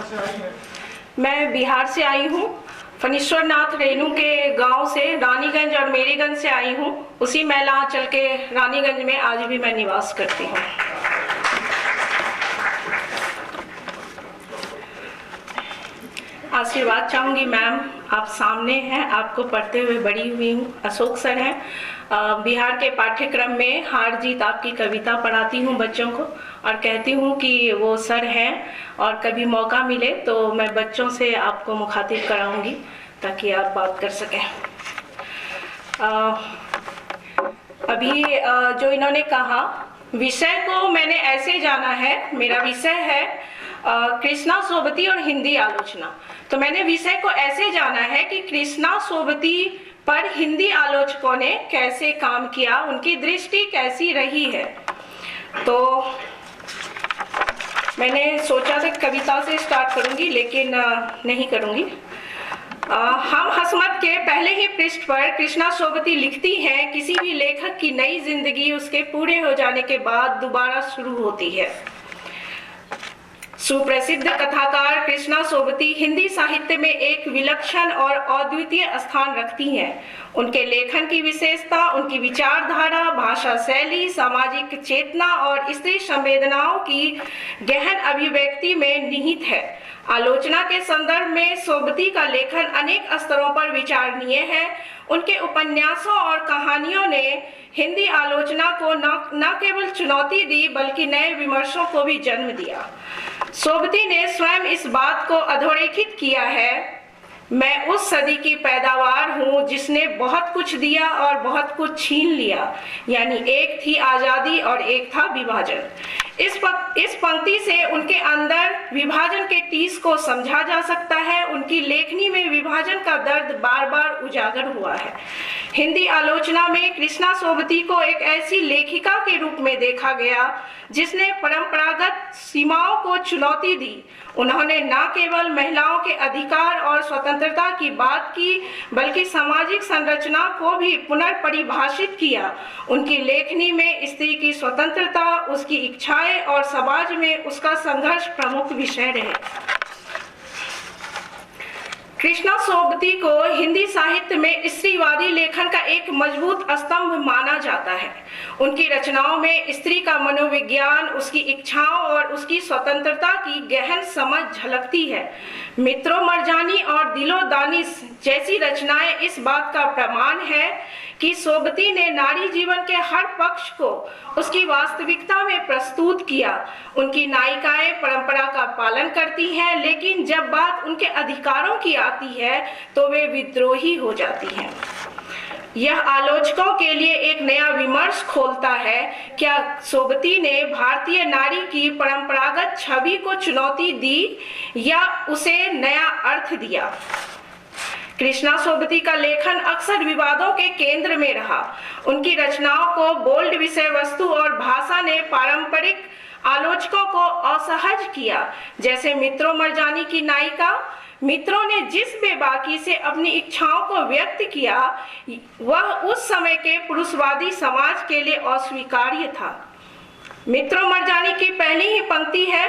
से आई हैं? मैं बिहार से आई हूँ, फणीश्वर नाथ रेणु के गांव से, रानीगंज और मेरीगंज से आई हूँ। उसी मैला आंचल के रानीगंज में आज भी मैं निवास करती हूँ। आशीर्वाद चाहूँगी मैम, आप सामने हैं, आपको पढ़ते हुए बड़ी हुई हूँ। अशोक सर हैं, बिहार के पाठ्यक्रम में हार जीत आपकी कविता पढ़ाती हूँ बच्चों को, और कहती हूँ कि वो सर हैं और कभी मौका मिले तो मैं बच्चों से आपको मुखातिब कराऊंगी ताकि आप बात कर सकें। अभी जो इन्होंने कहा, विषय को मैंने ऐसे जाना है, मेरा विषय है कृष्णा सोबती और हिंदी आलोचना। तो मैंने विषय को ऐसे जाना है कि कृष्णा सोबती पर हिंदी आलोचकों ने कैसे काम किया, उनकी दृष्टि कैसी रही है। तो मैंने सोचा था कविता से स्टार्ट करूंगी, लेकिन नहीं करूंगी। हम हसमत के पहले ही पृष्ठ पर कृष्णा सोबती लिखती हैं, किसी भी लेखक की नई जिंदगी उसके पूरे हो जाने के बाद दोबारा शुरू होती है। सुप्रसिद्ध कथाकार कृष्णा सोबती हिंदी साहित्य में एक विलक्षण और अद्वितीय स्थान रखती हैं। उनके लेखन की विशेषता उनकी विचारधारा, भाषा शैली, सामाजिक चेतना और स्त्री संवेदनाओं की गहन अभिव्यक्ति में निहित है। आलोचना के संदर्भ में सोबती का लेखन अनेक स्तरों पर विचारणीय है। उनके उपन्यासों और कहानियों ने हिंदी आलोचना को न केवल चुनौती दी बल्कि नए विमर्शों को भी जन्म दिया। सोबती ने स्वयं इस बात को अधोरेखित किया है, मैं उस सदी की पैदावार हूँ जिसने बहुत कुछ दिया और बहुत कुछ छीन लिया, यानी एक थी आज़ादी और एक था विभाजन। इस पंक्ति से उनके अंदर विभाजन के टीस को समझा जा सकता है। उनकी लेखनी में विभाजन का दर्द बार बार उजागर हुआ है। हिंदी आलोचना में कृष्णा सोबती को एक ऐसी लेखिका के रूप में देखा गया जिसने परंपरागत सीमाओं को चुनौती दी। उन्होंने न केवल महिलाओं के अधिकार और स्वतंत्रता की बात की बल्कि सामाजिक संरचना को भी पुनर्परिभाषित किया। उनकी लेखनी में स्त्री की स्वतंत्रता, उसकी इच्छाएं और समाज में उसका संघर्ष प्रमुख विषय रहे। कृष्णा सोबती को हिंदी साहित्य में स्त्रीवादी लेखन का एक मजबूत स्तंभ माना जाता है। उनकी रचनाओं में स्त्री का मनोविज्ञान, उसकी इच्छाओं और उसकी स्वतंत्रता की गहन समझ झलकती है। मित्रों मरजानी और दिलो दानिश जैसी रचनाएं इस बात का प्रमाण है कि सोबती ने नारी जीवन के हर पक्ष को उसकी वास्तविकता में प्रस्तुत किया। उनकी नायिकाएं परंपरा का पालन करती हैं, लेकिन जब बात उनके अधिकारों की आती है तो वे विद्रोही हो जाती हैं। यह आलोचकों के लिए एक नया विमर्श खोलता है, क्या सोबती ने भारतीय नारी की परंपरागत छवि को चुनौती दी या उसे नया अर्थ दिया। कृष्णा सोबती का लेखन अक्सर विवादों के केंद्र में रहा। उनकी रचनाओं को बोल्ड विषय वस्तु और भाषा ने पारंपरिक आलोचकों को असहज किया। जैसे मित्रों मरजानी की नायिका, मित्रों ने जिस बेबाकी से अपनी इच्छाओं को व्यक्त किया वह उस समय के पुरुषवादी समाज के लिए अस्वीकार्य था। मित्रों मरजानी की पहली ही पंक्ति है,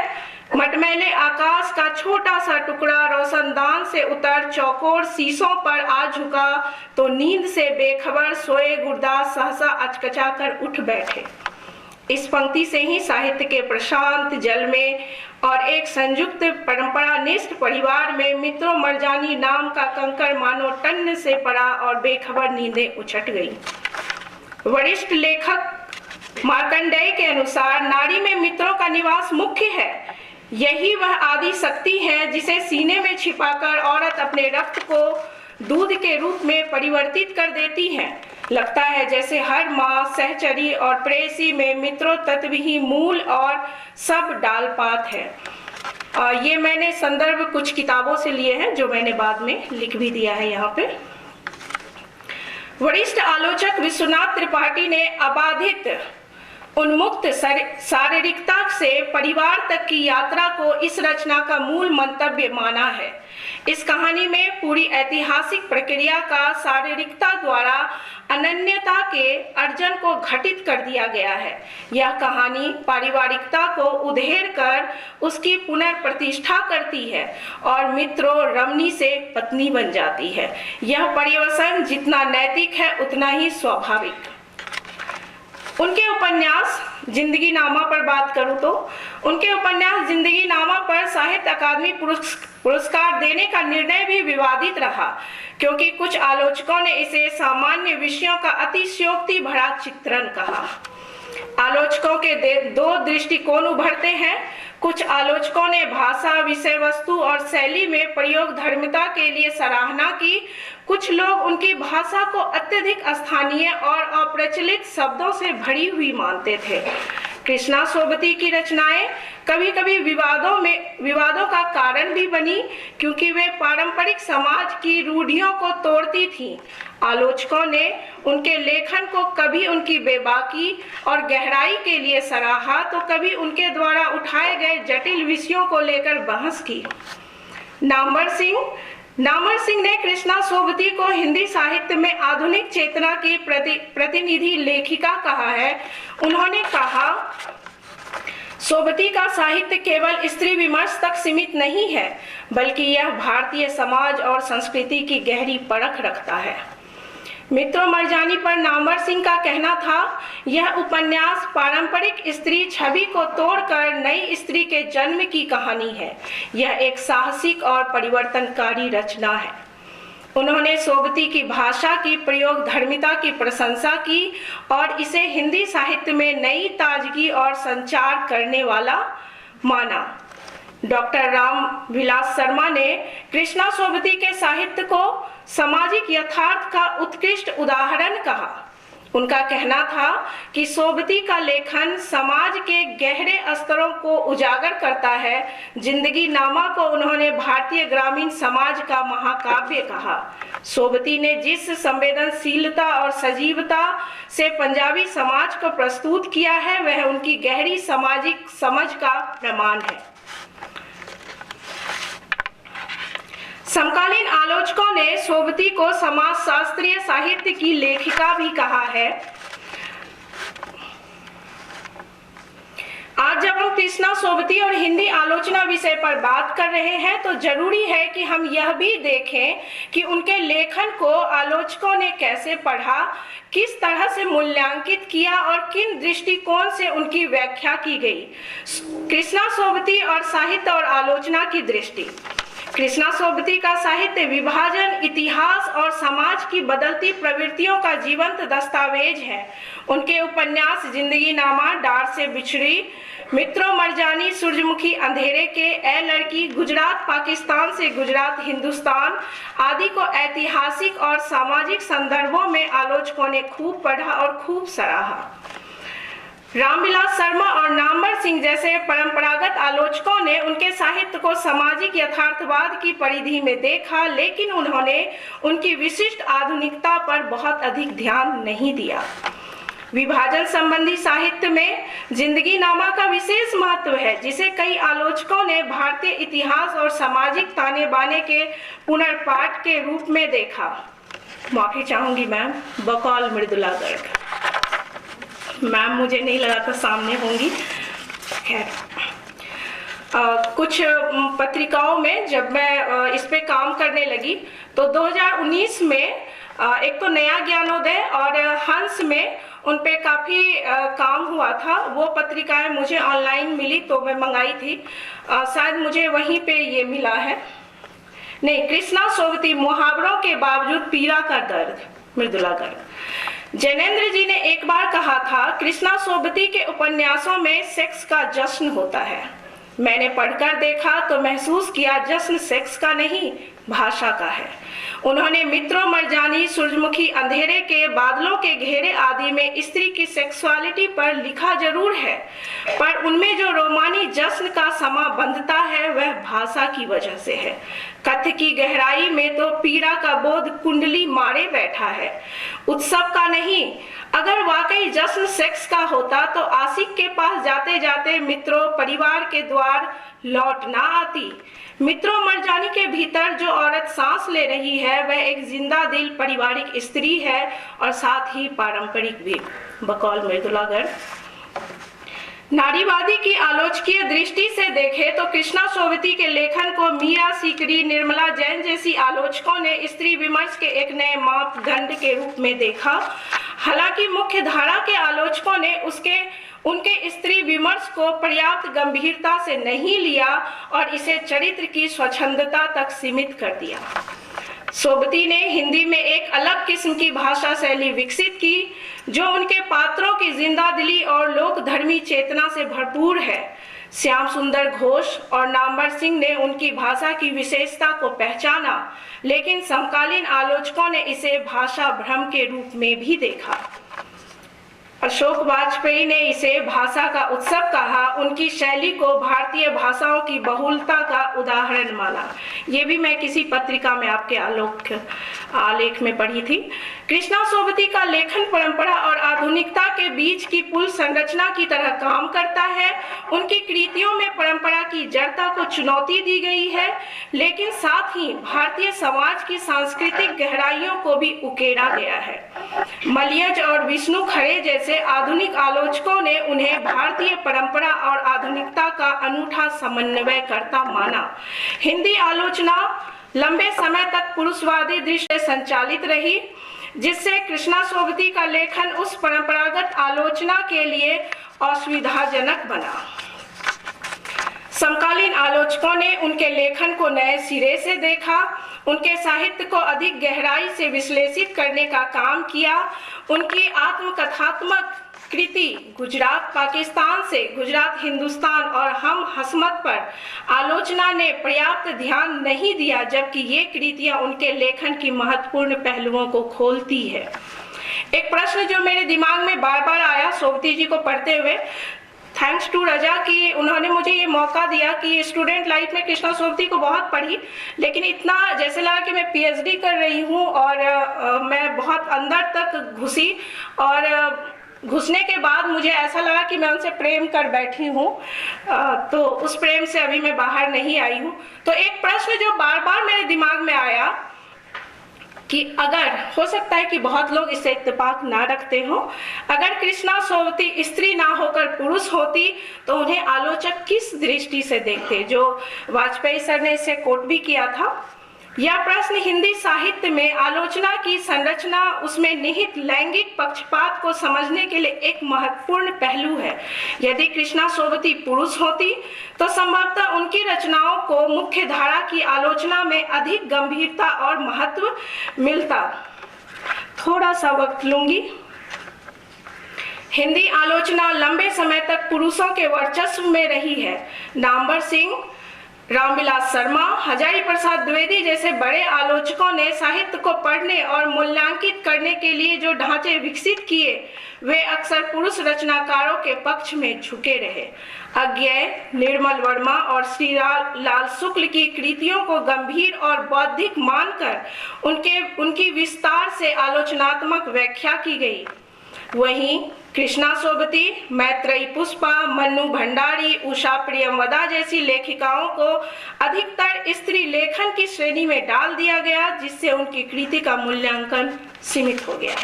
मटमैले आकाश का छोटा सा टुकड़ा रोशनदान से उतर चौकोर शीशों पर आ झुका तो नींद से बेखबर सोए गुरदास सहसा अचकचा कर उठ बैठे। इस पंक्ति से ही साहित्य के प्रशांत जल में और एक संयुक्त परंपरानिष्ठ परिवार में मित्रों मरजानी नाम का कंकर मानो टन से पड़ा और बेखबर नींदें उछट गई। वरिष्ठ लेखक मार्कंडेय के अनुसार नारी में मित्रों का निवास मुख्य है। यही वह आदि शक्ति है जिसे सीने में छिपाकर औरत अपने रक्त को दूध के रूप में परिवर्तित कर देती है। लगता है जैसे हर माँ, सहचरी और प्रेयसी में मित्रों तत्व ही मूल और सब डाल पात है। ये मैंने संदर्भ कुछ किताबों से लिए हैं जो मैंने बाद में लिख भी दिया है यहाँ पे। वरिष्ठ आलोचक विश्वनाथ त्रिपाठी ने अबाधित उन्मुक्त शारीरिकता से परिवार तक की यात्रा को इस रचना का मूल मंतव्य माना है। इस कहानी में पूरी ऐतिहासिक प्रक्रिया का शारीरिकता द्वारा अनन्यता के अर्जन को घटित कर दिया गया है। यह कहानी पारिवारिकता को उधेड़ कर उसकी पुनर्प्रतिष्ठा करती है और मित्रों रमणी से पत्नी बन जाती है। यह पर्यवसन जितना नैतिक है उतना ही स्वाभाविक। उनके उपन्यास जिंदगी नामा पर बात करूं तो उनके उपन्यास जिंदगी नामा पर साहित्य अकादमी पुरस्कार देने का निर्णय भी विवादित रहा, क्योंकि कुछ आलोचकों ने इसे सामान्य विषयों का अतिशयोक्ति भरा चित्रण कहा। आलोचकों के दो दृष्टिकोण उभरते हैं। कुछ आलोचकों ने भाषा, विषय वस्तु और शैली में प्रयोग धर्मिता के लिए सराहना की। कुछ लोग उनकी भाषा को अत्यधिक स्थानीय और अप्रचलित शब्दों से भरी हुई मानते थे। कृष्णा सोबती की रचनाएं कभी कभी विवादों का कारण भी बनी, क्योंकि वे पारंपरिक समाज की रूढ़ियों को तोड़ती थीं। आलोचकों ने उनके लेखन को कभी उनकी बेबाकी और गहराई के लिए सराहा तो कभी उनके द्वारा उठाए गए जटिल विषयों को लेकर बहस की। नामवर सिंह ने कृष्णा सोबती को हिंदी साहित्य में आधुनिक चेतना की प्रतिनिधि लेखिका कहा है। उन्होंने कहा, सोबती का साहित्य केवल स्त्री विमर्श तक सीमित नहीं है, बल्कि यह भारतीय समाज और संस्कृति की गहरी परख रखता है। मित्रों मरजानी पर नामवर सिंह का कहना था, यह उपन्यास पारंपरिक स्त्री छवि को तोड़कर नई स्त्री के जन्म की कहानी है। यह एक साहसिक और परिवर्तनकारी रचना है। उन्होंने सोबती की भाषा की प्रयोग धर्मिता की प्रशंसा की और इसे हिंदी साहित्य में नई ताजगी और संचार करने वाला माना। डॉक्टर रामविलास शर्मा ने कृष्णा सोबती के साहित्य को सामाजिक यथार्थ का उत्कृष्ट उदाहरण कहा। उनका कहना था कि सोबती का लेखन समाज के गहरे स्तरों को उजागर करता है। जिंदगी नामा को उन्होंने भारतीय ग्रामीण समाज का महाकाव्य कहा। सोबती ने जिस संवेदनशीलता और सजीवता से पंजाबी समाज को प्रस्तुत किया है, वह उनकी गहरी सामाजिक समझ का प्रमाण है। समकालीन आलोचकों ने सोबती को समाजशास्त्रीय साहित्य की लेखिका भी कहा है। आज जब हम कृष्णा सोबती और हिंदी आलोचना विषय पर बात कर रहे हैं तो जरूरी है कि हम यह भी देखें कि उनके लेखन को आलोचकों ने कैसे पढ़ा, किस तरह से मूल्यांकित किया और किन दृष्टिकोण से उनकी व्याख्या की गई। कृष्णा सोबती और साहित्य और आलोचना की दृष्टि। कृष्णा सोबती का साहित्य विभाजन, इतिहास और समाज की बदलती प्रवृत्तियों का जीवंत दस्तावेज है। उनके उपन्यास जिंदगी नामा, डार से बिछड़ी, मित्रों मरजानी, सूरजमुखी अंधेरे के, ए लड़की, गुजरात पाकिस्तान से गुजरात हिंदुस्तान आदि को ऐतिहासिक और सामाजिक संदर्भों में आलोचकों ने खूब पढ़ा और खूब सराहा। रामविलास शर्मा और नामवर सिंह जैसे परंपरागत आलोचकों ने उनके साहित्य को सामाजिक यथार्थवाद की परिधि में देखा, लेकिन उन्होंने उनकी विशिष्ट आधुनिकता पर बहुत अधिक ध्यान नहीं दिया। विभाजन संबंधी साहित्य में जिंदगी नामा का विशेष महत्व है, जिसे कई आलोचकों ने भारतीय इतिहास और सामाजिक ताने बाने के पुनर्पाठ के रूप में देखा। माफी चाहूंगी मैम, बकौल मृदुला गर्ग मैम, मुझे नहीं लगा था सामने होंगी। खैर, कुछ पत्रिकाओं में जब मैं इस पे काम करने लगी तो 2019 में एक तो नया ज्ञानोदय और हंस में उन पे काफ़ी काम हुआ था। वो पत्रिकाएं मुझे ऑनलाइन मिली तो मैं मंगाई थी। शायद मुझे वहीं पे ये मिला है। नहीं, कृष्णा सोबती, मुहावरों के बावजूद पीड़ा का दर्द, मृदुला गर्ग। जैनेन्द्र जी ने एक बार कहा था, कृष्णा सोबती के उपन्यासों में सेक्स का जश्न होता है। मैंने पढ़कर देखा तो महसूस किया जश्न सेक्स का नहीं, भाषा का है। उन्होंने मित्रों मरजानी, सूरजमुखी, अंधेरे के बादलों के घेरे आदि में स्त्री की सेक्सुअलिटी पर लिखा जरूर है, पर उनमें जो रोमानी जश्न का समा बंधता है वह भाषा की वजह से है। कथ्य की गहराई में तो पीड़ा का बोध कुंडली मारे बैठा है, उत्सव का नहीं। अगर वाकई जश्न सेक्स का होता तो आशिक के पास जाते जाते मित्रों, परिवार के द्वार लौट ना आती। मित्रों मरजानी के भीतर जो औरत सांस ले रही है वह एक जिंदा दिल पारिवारिक स्त्री है और साथ ही पारंपरिक भी। बकौल मृदुला गर्ग। नारीवादी की आलोचकीय दृष्टि से देखें तो कृष्णा सोबती के लेखन को मीरा सीकरी, निर्मला जैन जैसी आलोचकों ने स्त्री विमर्श के एक नए मापदंड के रूप में देखा। हालांकि मुख्य धारा के आलोचकों ने उनके स्त्री विमर्श को पर्याप्त गंभीरता से नहीं लिया और इसे चरित्र की स्वच्छंदता तक सीमित कर दिया। सोबती ने हिंदी में एक अलग किस्म की भाषा शैली विकसित की जो उनके पात्रों की जिंदा दिली और लोक धर्मी चेतना से भरपूर है। श्याम सुंदर घोष और नामवर सिंह ने उनकी भाषा की विशेषता को पहचाना, लेकिन समकालीन आलोचकों ने इसे भाषा भ्रम के रूप में भी देखा। अशोक वाजपेयी ने इसे भाषा का उत्सव कहा, उनकी शैली को भारतीय भाषाओं की बहुलता का उदाहरण माना। ये भी मैं किसी पत्रिका में आपके आलेख में पढ़ी थी। कृष्णा सोबती का लेखन परंपरा और आधुनिकता के बीच की पुल संरचना की तरह काम करता है। उनकी कृतियों में परंपरा की जड़ता को चुनौती दी गई है, लेकिन साथ ही भारतीय समाज की सांस्कृतिक गहराइयों को भी उकेरा गया है। मलियज और विष्णु खरे जैसे आधुनिक आलोचकों ने उन्हें भारतीय परंपरा और आधुनिकता का अनूठा समन्वयकर्ता माना। हिंदी आलोचना लंबे समय तक पुरुषवादी दृष्टि से संचालित रही, जिससे कृष्णा सोबती का लेखन उस परंपरागत आलोचना के लिए असुविधाजनक बना। समकालीन आलोचकों ने उनके लेखन को नए सिरे से देखा, उनके साहित्य को अधिक गहराई से विश्लेषित करने का काम किया। उनकी आत्मकथात्मक कृति गुजरात पाकिस्तान से गुजरात हिंदुस्तान और हम हसमत पर आलोचना ने पर्याप्त ध्यान नहीं दिया, जबकि ये कृतियां उनके लेखन की महत्वपूर्ण पहलुओं को खोलती है। एक प्रश्न जो मेरे दिमाग में बार बार आया सोबती जी को पढ़ते हुए, थैंक्स टू रजा कि उन्होंने मुझे ये मौका दिया कि स्टूडेंट लाइफ में कृष्णा सोबती को बहुत पढ़ी, लेकिन इतना जैसे लगा कि मैं पीएचडी कर रही हूँ और मैं बहुत अंदर तक घुसी और घुसने के बाद मुझे ऐसा लगा कि मैं उनसे प्रेम कर बैठी हूँ, तो उस प्रेम से अभी मैं बाहर नहीं आई हूँ। तो एक प्रश्न जो बार बार मेरे दिमाग में आया कि अगर हो सकता है कि बहुत लोग इससे इत्तेफाक ना रखते हो, अगर कृष्णा सोबती स्त्री ना होकर पुरुष होती तो उन्हें आलोचक किस दृष्टि से देखते, जो वाजपेयी सर ने इसे कोट भी किया था। यह प्रश्न हिंदी साहित्य में आलोचना की संरचना, उसमें निहित लैंगिक पक्षपात को समझने के लिए एक महत्वपूर्ण पहलू है। यदि कृष्णा सोबती पुरुष होती तो संभवतः उनकी रचनाओं को मुख्य धारा की आलोचना में अधिक गंभीरता और महत्व मिलता। थोड़ा सा वक्त लूंगी। हिंदी आलोचना लंबे समय तक पुरुषों के वर्चस्व में रही है। नामवर सिंह, रामविलास शर्मा, हजारी प्रसाद द्विवेदी जैसे बड़े आलोचकों ने साहित्य को पढ़ने और मूल्यांकित करने के लिए जो ढांचे विकसित किए वे अक्सर पुरुष रचनाकारों के पक्ष में झुके रहे। अज्ञेय, निर्मल वर्मा और श्री लाल शुक्ल की कृतियों को गंभीर और बौद्धिक मानकर उनकी विस्तार से आलोचनात्मक व्याख्या की गई। वहीं कृष्णा सोबती, मैत्रेयी पुष्पा, मन्नू भंडारी, उषा प्रियमवदा जैसी लेखिकाओं को अधिकतर स्त्री लेखन की श्रेणी में डाल दिया गया, जिससे उनकी कृति का मूल्यांकन सीमित हो गया।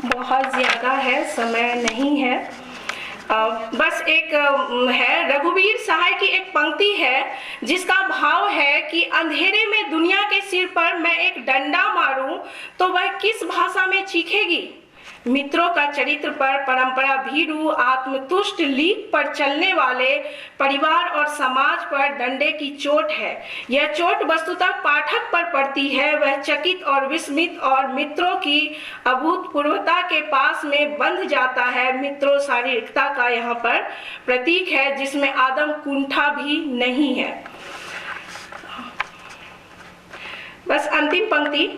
बहुत ज्यादा है, समय नहीं है। बस एक है, रघुवीर सहाय की एक पंक्ति है जिसका भाव है कि अंधेरे में दुनिया के सिर पर मैं एक डंडा मारूं तो वह किस भाषा में चीखेगी। मित्रों का चरित्र पर, परंपरा भीरू, आत्मतुष्ट लीक पर चलने वाले परिवार और समाज पर डंडे की चोट है। यह चोट वस्तुतः पाठक पर पड़ती है। वह चकित और विस्मित और मित्रों की अभूतपूर्वता के पास में बंध जाता है। मित्रों शारीरिकता का यहाँ पर प्रतीक है, जिसमें आदम कुंठा भी नहीं है। बस अंतिम पंक्ति,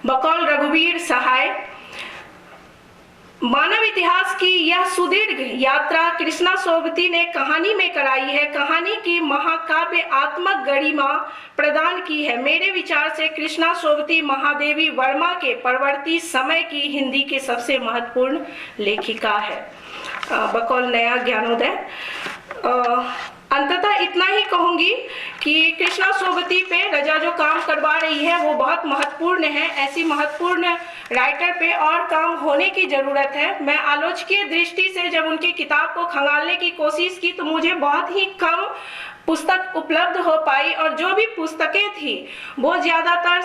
बकौल रघुवीर सहाय। मानव इतिहास की यह सुदीर्घ यात्रा कृष्णा सोबती ने कहानी में कराई है, कहानी की महाकाव्य आत्मक गरिमा प्रदान की है। मेरे विचार से कृष्णा सोबती महादेवी वर्मा के परवर्ती समय की हिंदी की सबसे महत्वपूर्ण लेखिका है। बकौल नया ज्ञानोदय। अंततः इतना ही कहूंगी कि कृष्णा सोबती पे रजा जो काम करवा रही है वो बहुत महत्वपूर्ण है। ऐसी महत्वपूर्ण राइटर पे और काम होने की जरूरत है। मैं आलोचकीय दृष्टि से जब उनकी किताब को खंगालने की कोशिश की तो मुझे बहुत ही कम पुस्तक उपलब्ध हो पाई, और जो भी पुस्तकें थी वो ज़्यादातर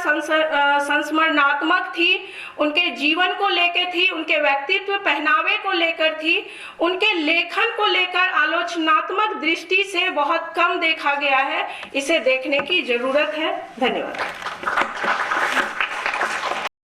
संस्मरणात्मक थी, उनके जीवन को लेकर थी, उनके व्यक्तित्व पहनावे को लेकर थी, उनके लेखन को लेकर आलोचनात्मक दृष्टि से बहुत कम देखा गया है। इसे देखने की जरूरत है। धन्यवाद।